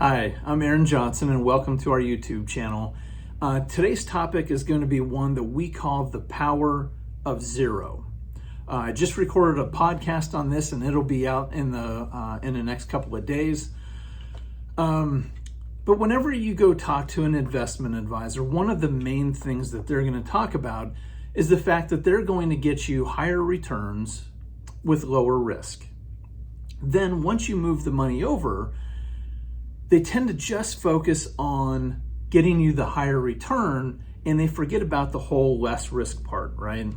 Hi, I'm Aaron Johnson and welcome to our YouTube channel. Today's topic is going to be one that we call the power of zero. I just recorded a podcast on this and it'll be out in the next couple of days. But whenever you go talk to an investment advisor, one of the main things that they're going to talk about is the fact that they're going to get you higher returns with lower risk. Then once you move the money over, they tend to just focus on getting you the higher return and they forget about the whole less risk part, right?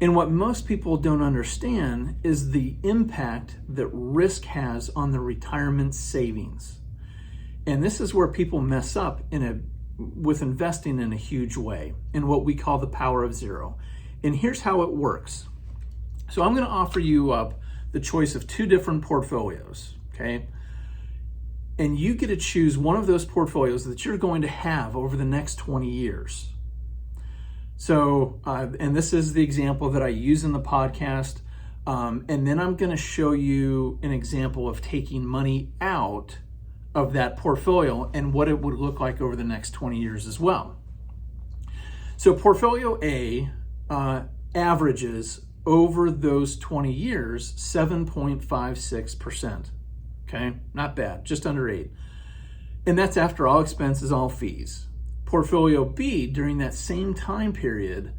And what most people don't understand is the impact that risk has on the retirement savings. And this is where people mess up with investing in a huge way, in what we call the power of zero. And here's how it works. So I'm going to offer you up the choice of two different portfolios, okay? And you get to choose one of those portfolios that you're going to have over the next 20 years. So, and this is the example that I use in the podcast. And then I'm going to show you an example of taking money out of that portfolio and what it would look like over the next 20 years as well. So portfolio A averages over those 20 years 7.56%. Okay, not bad, just under 8. And that's after all expenses, all fees. Portfolio B, during that same time period,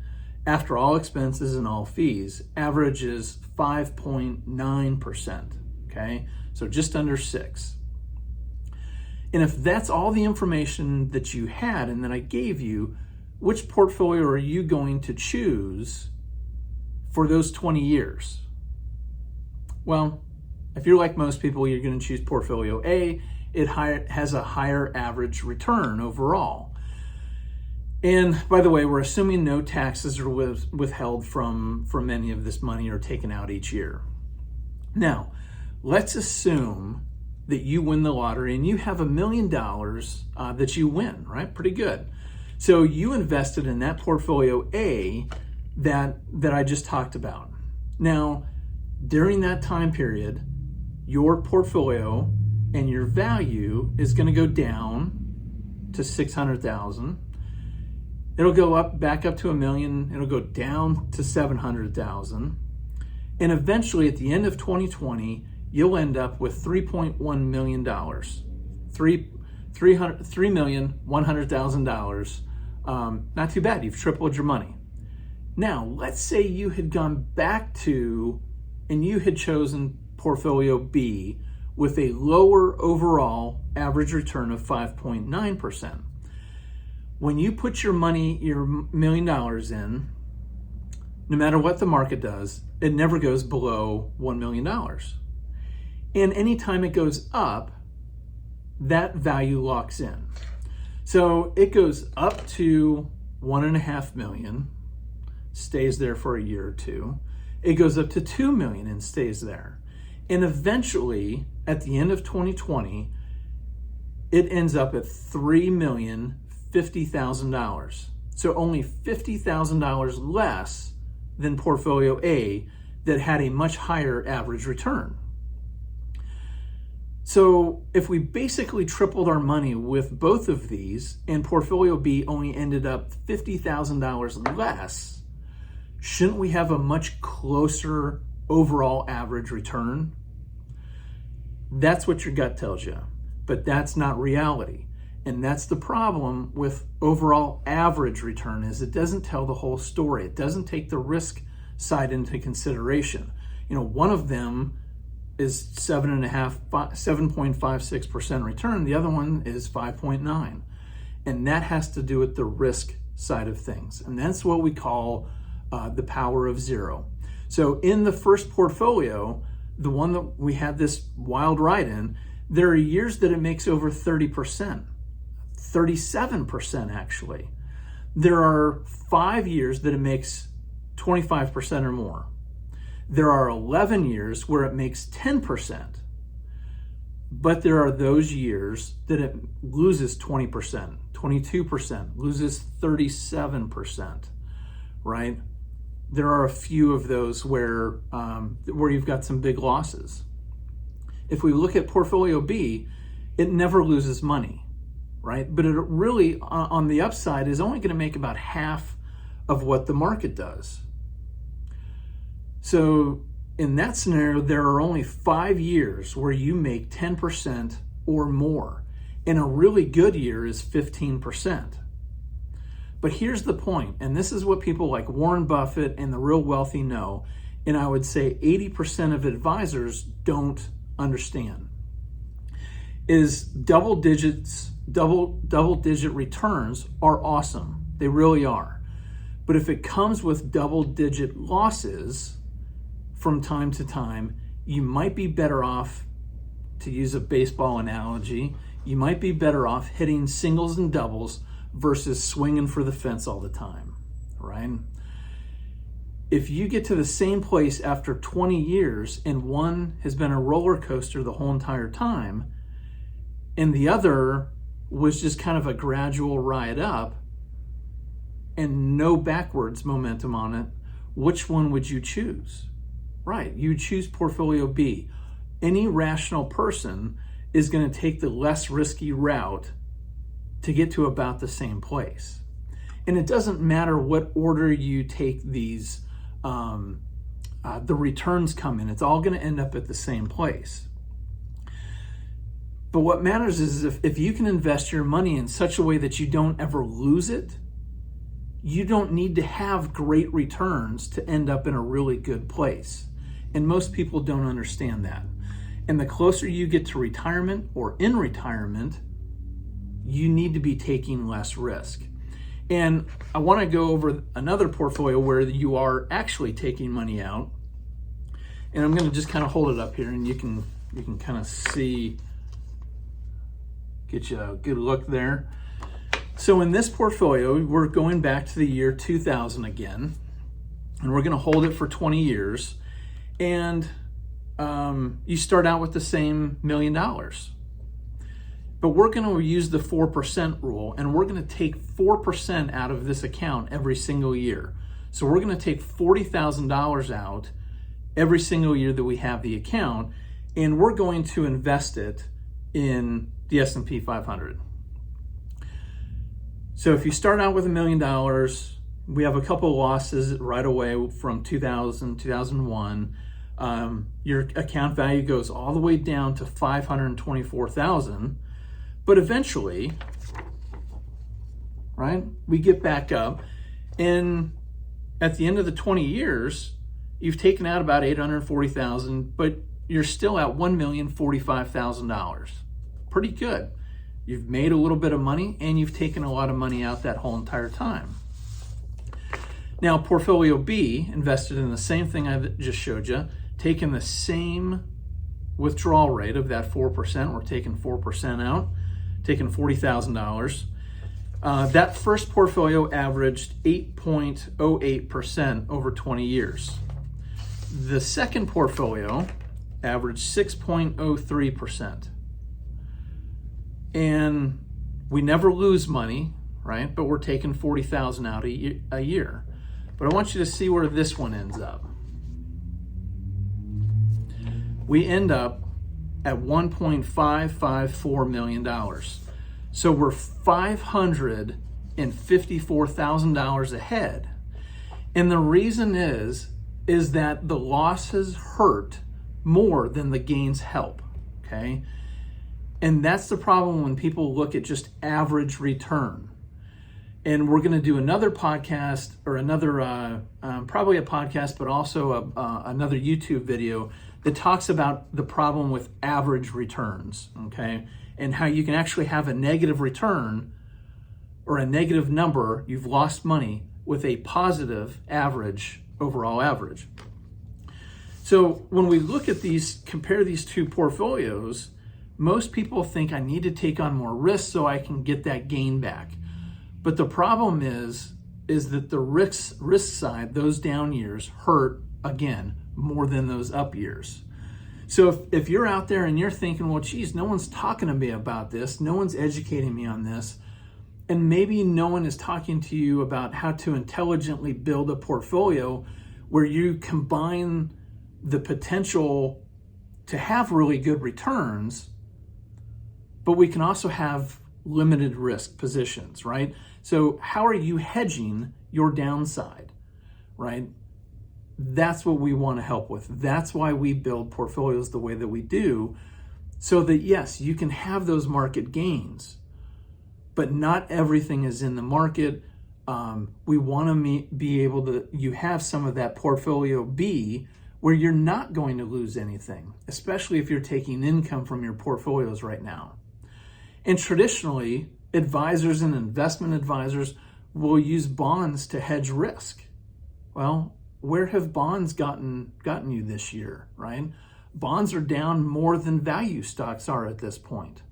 after all expenses and all fees, averages 5.9%. Okay, so just under 6. And if that's all the information that you had and that I gave you, which portfolio are you going to choose for those 20 years? Well, if you're like most people, you're going to choose portfolio A. It has a higher average return overall. And by the way, we're assuming no taxes are withheld from any of this money or taken out each year. Now, let's assume that you win the lottery and you have $1 million that you win, right? Pretty good. So you invested in that portfolio A that I just talked about. Now, during that time period, your portfolio and your value is going to go down to 600,000. It'll go up back up to $1 million. It'll go down to 700,000. And eventually at the end of 2020, you'll end up with $3.1 million, $3,100,000. Not too bad. You've tripled your money. Now, let's say you had gone back to and you had chosen portfolio B with a lower overall average return of 5.9%. When you put your money, your $1 million in, no matter what the market does, it never goes below $1 million. And anytime it goes up, that value locks in. So it goes up to $1.5 million, stays there for a year or two. It goes up to $2 million and stays there. And eventually, at the end of 2020, it ends up at $3,050,000. So only $50,000 less than portfolio A that had a much higher average return. So if we basically tripled our money with both of these and portfolio B only ended up $50,000 less, shouldn't we have a much closer overall average return? That's what your gut tells you, but that's not reality. And that's the problem with overall average return, is it doesn't tell the whole story. It doesn't take the risk side into consideration. You know, one of them is 7.56% return. The other one is 5.9. And that has to do with the risk side of things. And that's what we call the power of zero. So in the first portfolio, the one that we had this wild ride in, there are years that it makes over 30%, 37% actually. There are 5 years that it makes 25% or more. There are 11 years where it makes 10%, but there are those years that it loses 20%, 22%, loses 37%, right? There are a few of those where you've got some big losses. If we look at portfolio B, it never loses money, right? But it really, on the upside, is only going to make about half of what the market does. So in that scenario, there are only 5 years where you make 10% or more. And a really good year is 15%. But here's the point, and this is what people like Warren Buffett and the real wealthy know, and I would say 80% of advisors don't understand, is double digit returns are awesome. They really are. But if it comes with double digit losses from time to time, you might be better off, to use a baseball analogy, you might be better off hitting singles and doubles versus swinging for the fence all the time, right? If you get to the same place after 20 years and one has been a roller coaster the whole entire time and the other was just kind of a gradual ride up and no backwards momentum on it, which one would you choose? Right, you choose portfolio B. Any rational person is going to take the less risky route to get to about the same place. And it doesn't matter what order you take these, the returns come in, it's all going to end up at the same place. But what matters is if you can invest your money in such a way that you don't ever lose it, you don't need to have great returns to end up in a really good place. And most people don't understand that. And the closer you get to retirement or in retirement, you need to be taking less risk. And I want to go over another portfolio where you are actually taking money out. And I'm going to just kind of hold it up here and you can kind of see, get you a good look there. So in this portfolio, we're going back to the year 2000 again, and we're going to hold it for 20 years. And you start out with the same $1 million. But we're going to use the 4% rule, and we're going to take 4% out of this account every single year. So we're going to take $40,000 out every single year that we have the account, and we're going to invest it in the S&P 500. So if you start out with $1 million, we have a couple of losses right away from 2000, 2001. Your account value goes all the way down to $524,000. But eventually, right, we get back up, and at the end of the 20 years, you've taken out about $840,000, but you're still at $1,045,000. Pretty good. You've made a little bit of money, and you've taken a lot of money out that whole entire time. Now, portfolio B invested in the same thing I just showed you, taking the same withdrawal rate of that 4%. We're taking 4% out, taking $40,000. That first portfolio averaged 8.08% over 20 years. The second portfolio averaged 6.03%. And we never lose money, right? But we're taking $40,000 out a year. But I want you to see where this one ends up. We end up at $1.554 million. So we're $554,000 ahead. And the reason is that the losses hurt more than the gains help, okay? And that's the problem when people look at just average return. And we're going to do another podcast, or another, probably a podcast, but also another YouTube video that talks about the problem with average returns, okay? And how you can actually have a negative return or a negative number, you've lost money, with a positive average, overall average. So when we look at these, compare these two portfolios, most people think I need to take on more risk so I can get that gain back. But the problem is that the risk side, those down years, hurt, again, more than those up years. So if you're out there and you're thinking, well, geez, no one's talking to me about this, no one's educating me on this, and maybe no one is talking to you about how to intelligently build a portfolio where you combine the potential to have really good returns but we can also have limited risk positions, right? So how are you hedging your downside, right? That's what we want to help with. That's why we build portfolios the way that we do, so that yes, you can have those market gains, but not everything is in the market. We want to be able to, you have some of that portfolio B where you're not going to lose anything, especially if you're taking income from your portfolios right now. And traditionally, advisors and investment advisors will use bonds to hedge risk. Well, where have bonds gotten you this year, right? Bonds are down more than value stocks are at this point.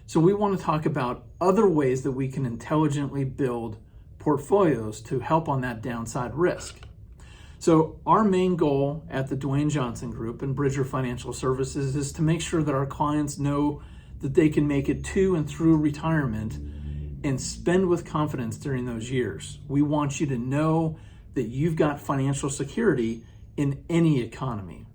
So we want to talk about other ways that we can intelligently build portfolios to help on that downside risk. So our main goal at the Dwayne Johnson Group and Bridger Financial Services is to make sure that our clients know that they can make it to and through retirement and spend with confidence during those years. We want you to know that you've got financial security in any economy.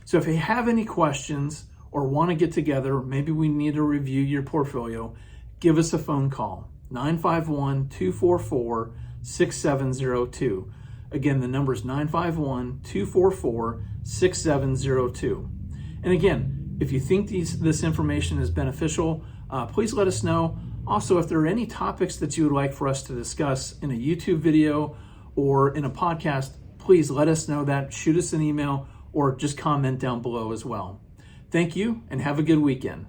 So if you have any questions or want to get together, maybe we need to review your portfolio, give us a phone call, 951-244-6702. Again, the number is 951-244-6702. And again, if you think this information is beneficial, please let us know. Also, if there are any topics that you would like for us to discuss in a YouTube video or in a podcast, please let us know that. Shoot us an email or just comment down below as well. Thank you and have a good weekend.